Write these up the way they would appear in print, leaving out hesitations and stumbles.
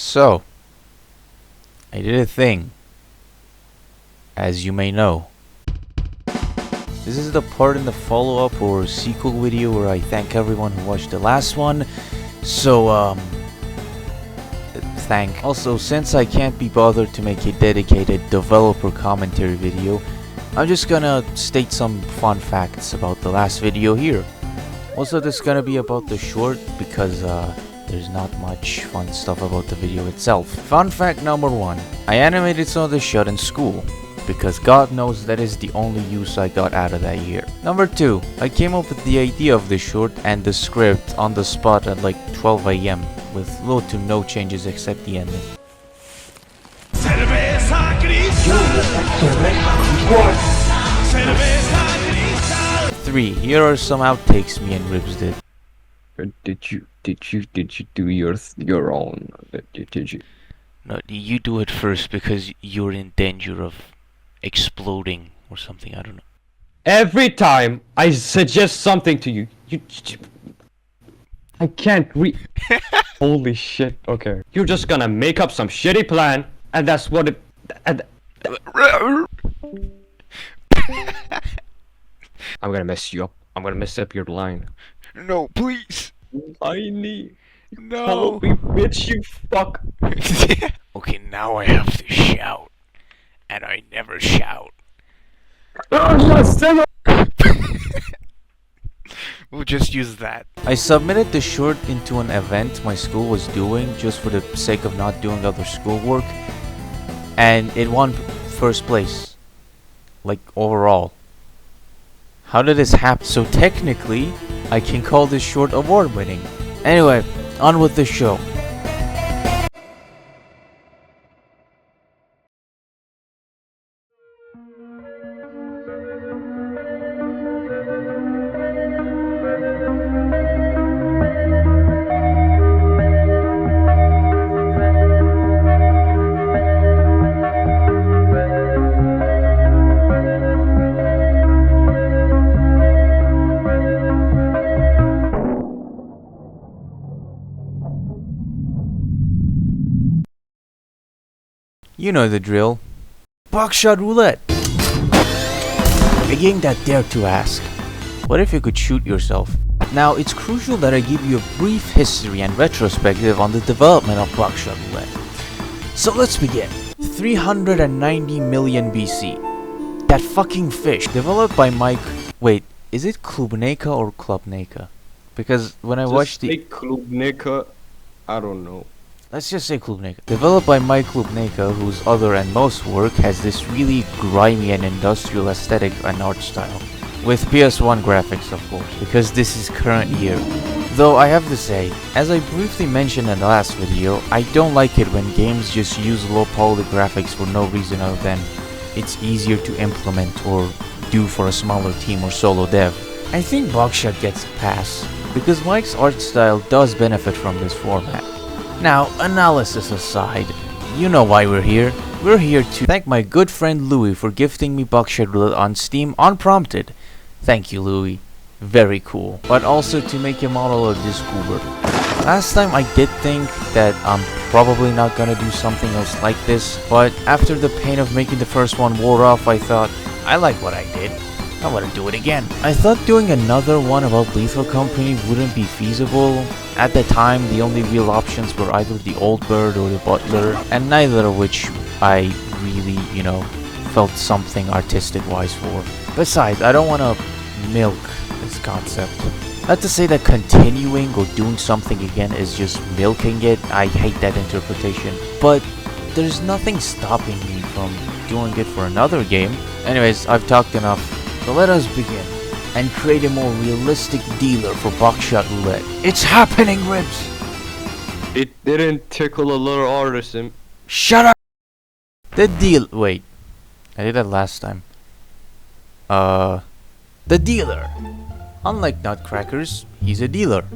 So, I did a thing, as you may know. This is the part in the follow-up or sequel video where I thank everyone who watched the last one. So, thank. Also, since I can't be bothered to make a dedicated developer commentary video, I'm just gonna state some fun facts about the last video here. Also, this is gonna be about the short because, there's not much fun stuff about the video itself. Fun fact number 1. I animated some of the shot in school, because God knows that is the only use I got out of that year. Number 2. I came up with the idea of the short and the script on the spot at like 12 AM, with little to no changes except the ending. 3. Here are some outtakes me and Ribs did. Did you do your own? Did you? No, you do it first because you're in danger of exploding or something, I don't know. Every time I suggest something to you, I can't Holy shit, okay. You're just gonna make up some shitty plan, and that's what it... I'm gonna mess you up. I'm gonna mess up your line. No, please. Whiny. No. Follow me, bitch, you fuck. Okay, now I have to shout. And I never shout. We'll just use that. I submitted the short into an event my school was doing just for the sake of not doing other schoolwork. And it won first place. Like, overall. How did this happen? So technically, I can call this short award winning. Anyway, on with the show. You know the drill. Buckshot Roulette! A game that dared to ask, what if you could shoot yourself? Now, it's crucial that I give you a brief history and retrospective on the development of Buckshot Roulette. So let's begin. 390 million BC. That fucking fish, developed by Mike... Wait, is it Klubneka or Klubneka? Because when I watched the... Klubneka, I don't know. Let's just say Klubneka. Developed by Mike Klubneka, whose other and most work has this really grimy and industrial aesthetic and art style. With PS1 graphics, of course, because this is current year. Though I have to say, as I briefly mentioned in the last video, I don't like it when games just use low poly graphics for no reason other than it's easier to implement or do for a smaller team or solo dev. I think Buckshot gets a pass, because Mike's art style does benefit from this format. Now, analysis aside, you know why we're here. We're here to thank my good friend Louis for gifting me Buckshot Roulette on Steam unprompted. Thank you, Louis. Very cool. But also to make a model of this goober. Last time I did think that I'm probably not gonna do something else like this, but after the pain of making the first one wore off, I thought, I like what I did. I want to do it again. I thought doing another one about Lethal Company wouldn't be feasible. At the time, the only real options were either the Old Bird or the Butler, and neither of which I really, felt something artistic-wise for. Besides, I don't want to milk this concept. Not to say that continuing or doing something again is just milking it, I hate that interpretation, but there's nothing stopping me from doing it for another game. Anyways, I've talked enough. So let us begin, and create a more realistic dealer for Buckshot Roulette. It's happening, Ribs! It didn't tickle a little artisan. Shut up! Wait. I did that last time. The dealer. Unlike Nutcrackers, he's a dealer.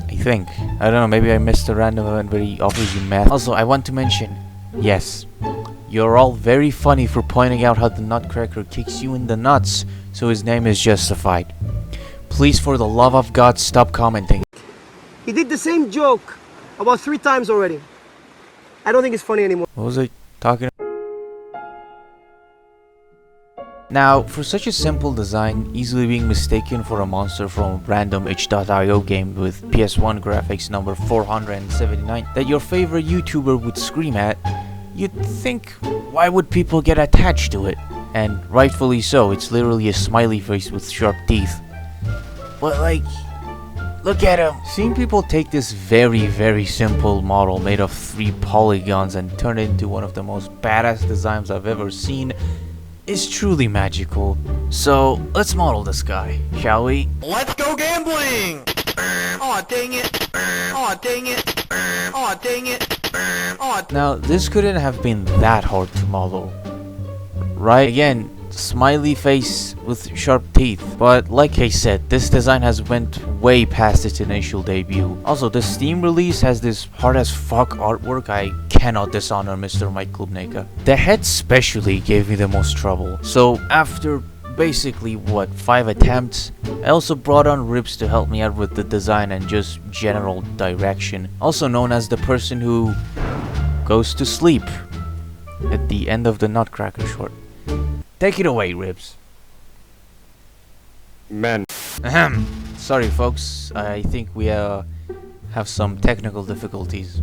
I think. I don't know, maybe I missed a random event where he offers you math. Also, I want to mention, yes, you're all very funny for pointing out how the Nutcracker kicks you in the nuts, so his name is justified. Please, for the love of God, stop commenting. He did the same joke about 3 times already. I don't think it's funny anymore. What was I talking about? Now, for such a simple design, easily being mistaken for a monster from a random itch.io game with PS1 graphics number 479 that your favorite YouTuber would scream at, you'd think, why would people get attached to it? And rightfully so, it's literally a smiley face with sharp teeth. But like, look at him! Seeing people take this very simple model made of 3 polygons and turn it into one of the most badass designs I've ever seen is truly magical. So, let's model this guy, shall we? Let's go gambling! Aw, dang it! Aw, dang it! Aw, dang it! Aw. Now, this couldn't have been that hard to model, right? Again, smiley face with sharp teeth. But like I said, this design has went way past its initial debut. Also, the Steam release has this hard as fuck artwork. I cannot dishonor Mr. Mike Klubneka. The head specially gave me the most trouble. So after basically what, 5 attempts, I also brought on Ribs to help me out with the design and just general direction. Also known as the person who goes to sleep at the end of the Nutcracker short. Take it away, Ribs. Man. Ahem. Sorry folks, I think we have some technical difficulties.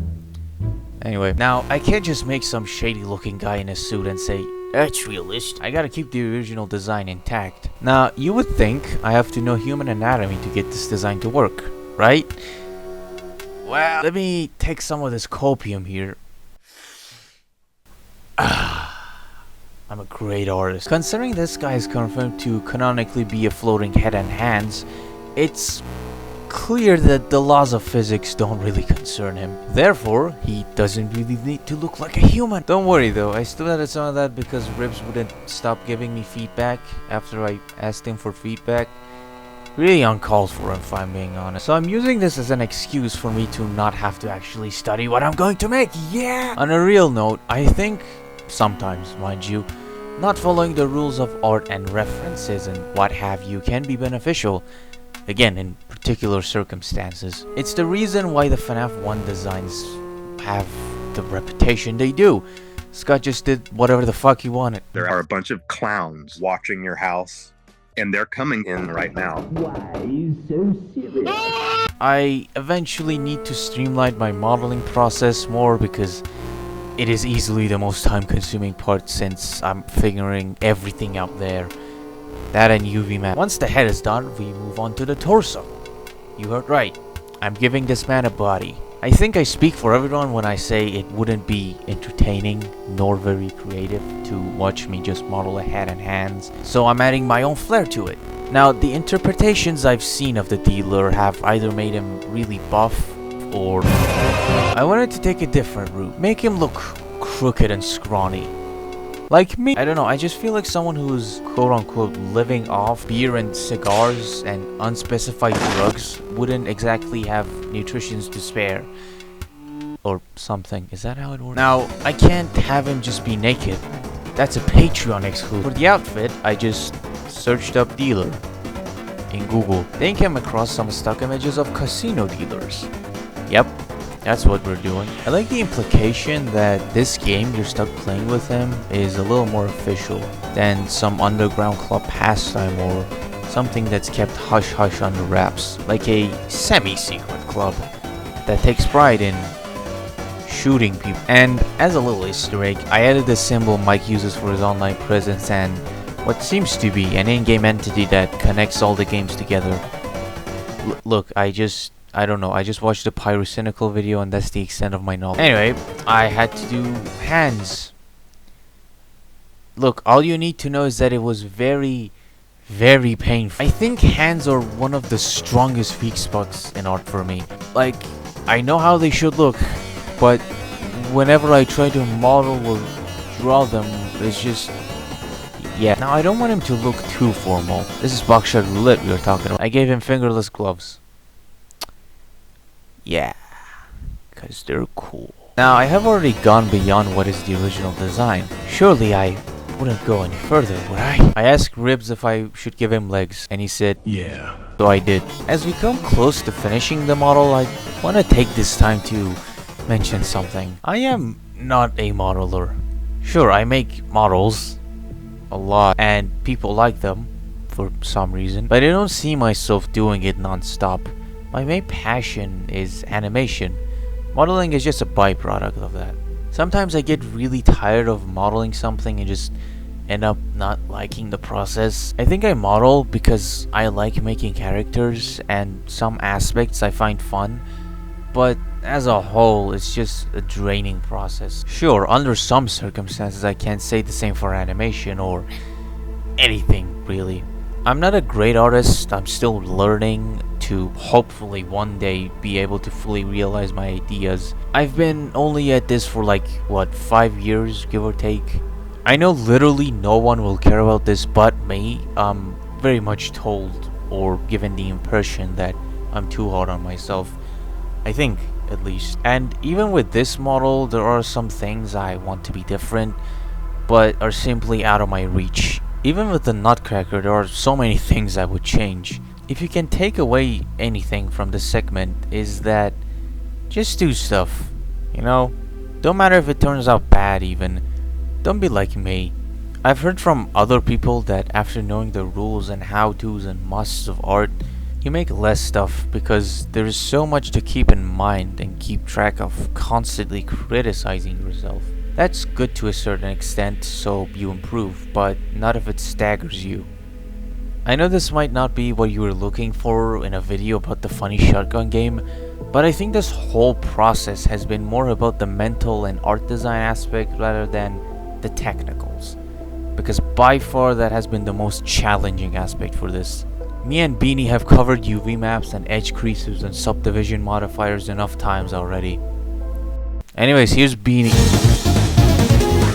Anyway, now I can't just make some shady looking guy in a suit and say, that's realistic. I gotta keep the original design intact. Now, you would think I have to know human anatomy to get this design to work, right? Well, let me take some of this copium here. I'm a great artist. Considering this guy is confirmed to canonically be a floating head and hands, it's clear that the laws of physics don't really concern him. Therefore, he doesn't really need to look like a human. Don't worry though, I still added some of that because Ribs wouldn't stop giving me feedback after I asked him for feedback. Really uncalled for if I'm being honest. So I'm using this as an excuse for me to not have to actually study what I'm going to make, yeah! On a real note, I think, sometimes mind you, not following the rules of art and references and what have you can be beneficial. Again, in particular circumstances. It's the reason why the FNAF 1 designs have the reputation they do. Scott just did whatever the fuck he wanted. There are a bunch of clowns watching your house, and they're coming in right now. Why are you so serious? I eventually need to streamline my modeling process more because it is easily the most time-consuming part since I'm figuring everything out there. That and UV map. Once the head is done, we move on to the torso. You heard right. I'm giving this man a body. I think I speak for everyone when I say it wouldn't be entertaining nor very creative to watch me just model a head and hands, so I'm adding my own flair to it. Now, the interpretations I've seen of the dealer have either made him really buff or I wanted to take a different route. Make him look crooked and scrawny. Like me. I don't know, I just feel like someone who's quote-unquote living off beer and cigars and unspecified drugs wouldn't exactly have nutritions to spare. Or something. Is that how it works? Now, I can't have him just be naked. That's a Patreon exclusive. For the outfit, I just searched up dealer in Google. Then came across some stock images of casino dealers. Yep. That's what we're doing. I like the implication that this game you're stuck playing with him is a little more official than some underground club pastime or something that's kept hush-hush under wraps, like a semi-secret club that takes pride in shooting people. And as a little Easter egg, I added the symbol Mike uses for his online presence and what seems to be an in-game entity that connects all the games together. Look, I don't know, I just watched a Pyrocynical video and that's the extent of my knowledge. Anyway, I had to do hands. Look, all you need to know is that it was very painful. I think hands are one of the strongest weak spots in art for me. Like, I know how they should look, but whenever I try to model or draw them, it's just... yeah. Now, I don't want him to look too formal. This is Buckshot Roulette we were talking about. I gave him fingerless gloves. Yeah, because they're cool. Now, I have already gone beyond what is the original design. Surely I wouldn't go any further, would I? I asked Ribs if I should give him legs, and he said, yeah. So I did. As we come close to finishing the model, I want to take this time to mention something. I am not a modeler. Sure, I make models a lot and people like them for some reason, but I don't see myself doing it non-stop. My main passion is animation. Modeling is just a byproduct of that. Sometimes I get really tired of modeling something and just end up not liking the process. I think I model because I like making characters and some aspects I find fun, but as a whole it's just a draining process. Sure, under some circumstances I can't say the same for animation or anything really. I'm not a great artist. I'm still learning to hopefully one day be able to fully realize my ideas. I've been only at this for like, what, 5 years, give or take. I know literally no one will care about this but me. I'm very much told or given the impression that I'm too hard on myself. I think, at least. And even with this model, there are some things I want to be different, but are simply out of my reach. Even with the Nutcracker, there are so many things I would change. If you can take away anything from this segment, is that just do stuff, you know? Don't matter if it turns out bad even. Don't be like me. I've heard from other people that after knowing the rules and how-tos and musts of art, you make less stuff because there is so much to keep in mind and keep track of, constantly criticizing yourself. That's good to a certain extent, so you improve, but not if it staggers you. I know this might not be what you were looking for in a video about the funny shotgun game, but I think this whole process has been more about the mental and art design aspect rather than the technicals, because by far that has been the most challenging aspect for this. Me and Bini have covered UV maps and edge creases and subdivision modifiers enough times already. Anyways, here's Bini.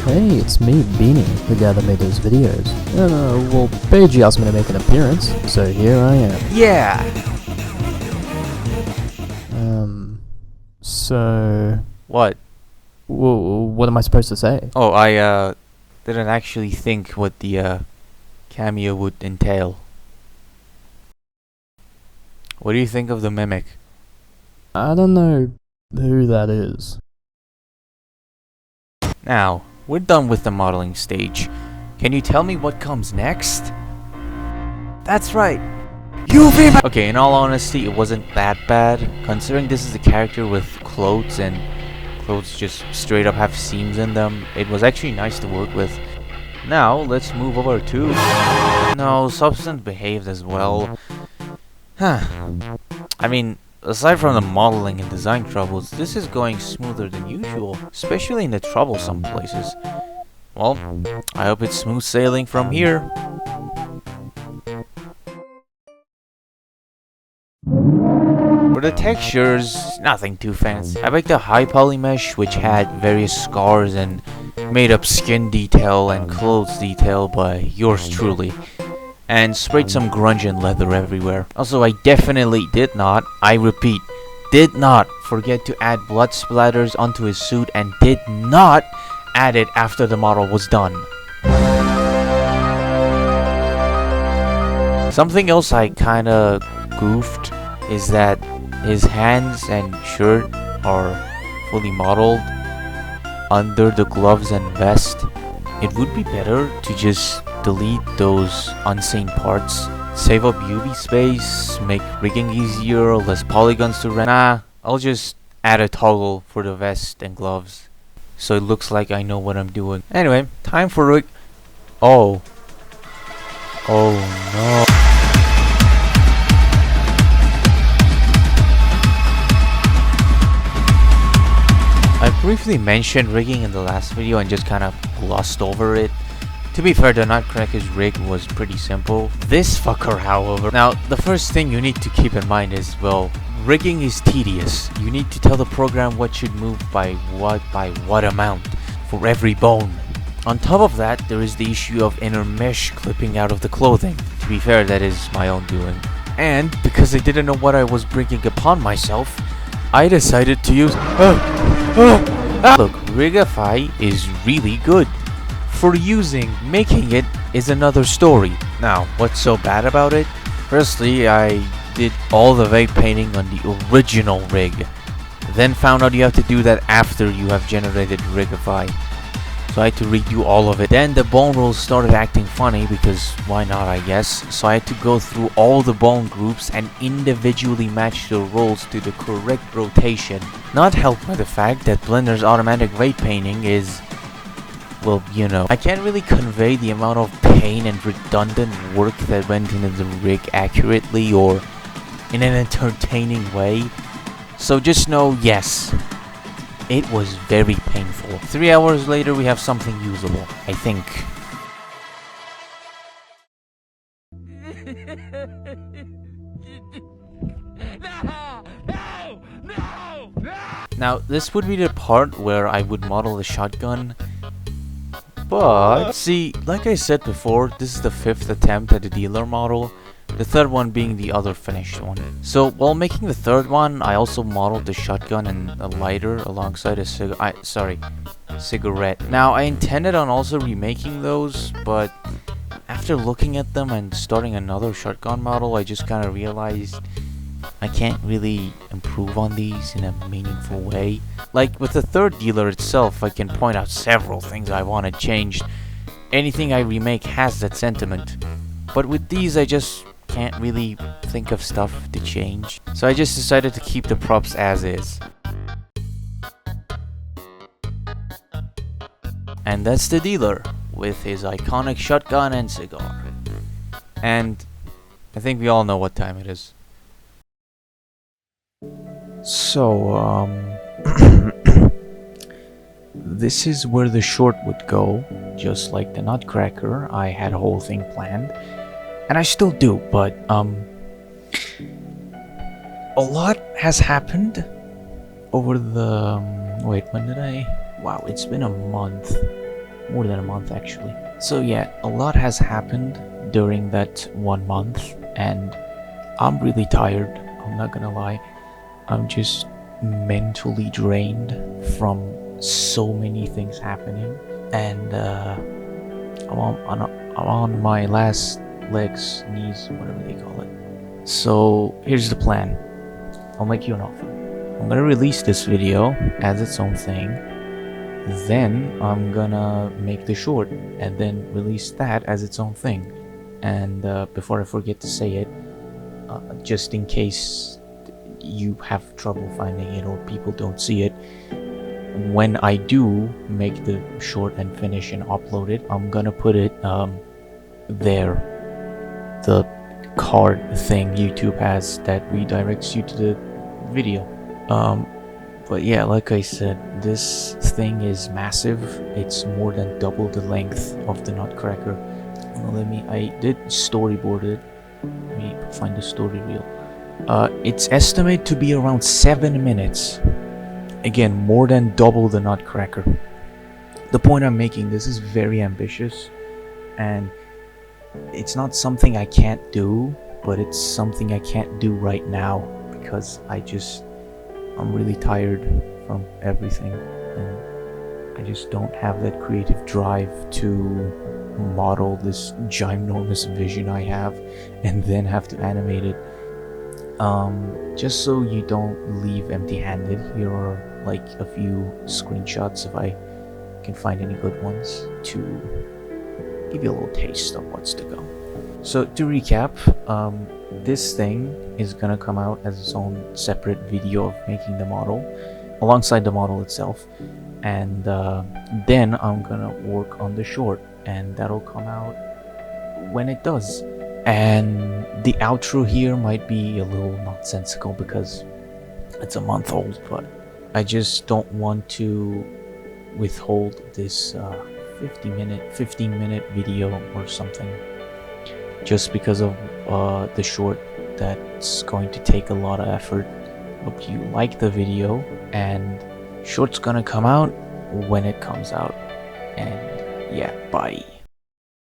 Hey, it's me, Bini, the guy that made those videos. And, well, Beiji asked me to make an appearance, so here I am. Yeah! So... What? What am I supposed to say? Oh, I, didn't actually think what the, cameo would entail. What do you think of the mimic? I don't know who that is. Now, we're done with the modeling stage. Can you tell me what comes next? That's right. UV. Okay, in all honesty, it wasn't that bad, considering this is a character with clothes and clothes just straight up have seams in them. It was actually nice to work with. Now, let's move over to... No, Substance behaved as well. Huh. I mean, aside from the modeling and design troubles, this is going smoother than usual, especially in the troublesome places. Well, I hope it's smooth sailing from here. For the textures, nothing too fancy. I picked a high poly mesh which had various scars and made up skin detail and clothes detail by yours truly, and sprayed some grunge and leather everywhere. Also, I definitely did not, I repeat, did not forget to add blood splatters onto his suit and did not add it after the model was done. Something else I kinda goofed is that his hands and shirt are fully modeled under the gloves and vest. It would be better to just delete those unseen parts, save up UV space, make rigging easier, less polygons to render. Nah, I'll just add a toggle for the vest and gloves, so it looks like I know what I'm doing. Anyway, time for rig. Oh no. I briefly mentioned rigging in the last video and just kind of glossed over it. To be fair, the Nutcracker's rig was pretty simple. This fucker, however... Now, the first thing you need to keep in mind is, well, rigging is tedious. You need to tell the program what should move by what amount for every bone. On top of that, there is the issue of inner mesh clipping out of the clothing. To be fair, that is my own doing. And because I didn't know what I was bringing upon myself, I decided to use... Look, Rigify is really good. For using, making it is another story. Now, what's so bad about it? Firstly, I did all the vape painting on the original rig. Then found out you have to do that after you have generated Rigify. So I had to redo all of it. Then the bone rules started acting funny because why not, I guess. So I had to go through all the bone groups and individually match the rolls to the correct rotation. Not helped by the fact that Blender's automatic weight painting is, well, you know. I can't really convey the amount of pain and redundant work that went into the rig accurately or in an entertaining way. So just know, yes, it was very painful. 3 hours later, we have something usable, I think. Now, this would be the part where I would model the shotgun. But, see, like I said before, this is the 5th attempt at the dealer model. The third one being the other finished one. So while making the third one, I also modeled the shotgun and a lighter alongside a cigarette. Now I intended on also remaking those, but after looking at them and starting another shotgun model, I just kind of realized I can't really improve on these in a meaningful way. Like with the third dealer itself, I can point out several things I wanted changed. Anything I remake has that sentiment. But with these, I just can't really think of stuff to change. So I just decided to keep the props as is. And that's the dealer, with his iconic shotgun and cigar. And I think we all know what time it is. So, this is where the short would go. Just like the Nutcracker, I had a whole thing planned. And I still do, but, a lot has happened over the, wait, when did I? Wow, it's been a month. More than a month, actually. So yeah, a lot has happened during that 1 month, and I'm really tired, I'm not gonna lie. I'm just mentally drained from so many things happening, and, I'm on my last legs, knees, whatever they call it. So here's the plan. I'll make you an offer. I'm gonna release this video as its own thing. Then I'm gonna make the short and then release that as its own thing. And before I forget to say it, just in case you have trouble finding it or people don't see it, when I do make the short and finish and upload it, I'm gonna put it there. The card thing YouTube has that redirects you to the video. But yeah, like I said, this thing is massive. It's more than double the length of the Nutcracker. I did storyboard it. Let me find the story reel. It's estimated to be around 7 minutes. Again, more than double the Nutcracker. The point I'm making, this is very ambitious, and it's not something I can't do, but it's something I can't do right now because I'm really tired from everything, and I just don't have that creative drive to model this ginormous vision I have and then have to animate it. Just so you don't leave empty-handed, here are like a few screenshots if I can find any good ones to give you a little taste of what's to go. So to recap, this thing is gonna come out as its own separate video of making the model alongside the model itself, and then I'm gonna work on the short, and that'll come out when it does. And the outro here might be a little nonsensical because it's a month old, but I just don't want to withhold this 15-minute video or something just because of the short that's going to take a lot of effort. Hope you like the video, and short's gonna come out when it comes out. And yeah, bye.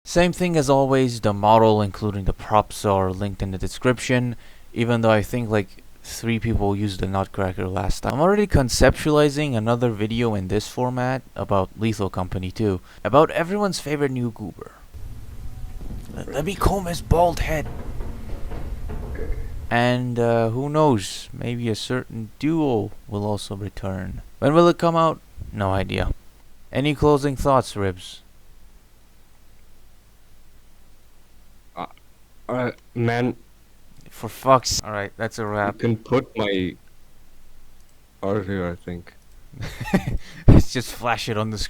Same thing as always, the model including the props are linked in the description, even though I think like 3 people used the Nutcracker last time. I'm already conceptualizing another video in this format about Lethal Company too, about everyone's favorite new goober. Let me comb his bald head. And who knows, maybe a certain duo will also return. When will it come out? No idea. Any closing thoughts, Ribs? Man, For fuck's... Alright, that's a you wrap. can put my art here, I think. Let's just flash it on the screen.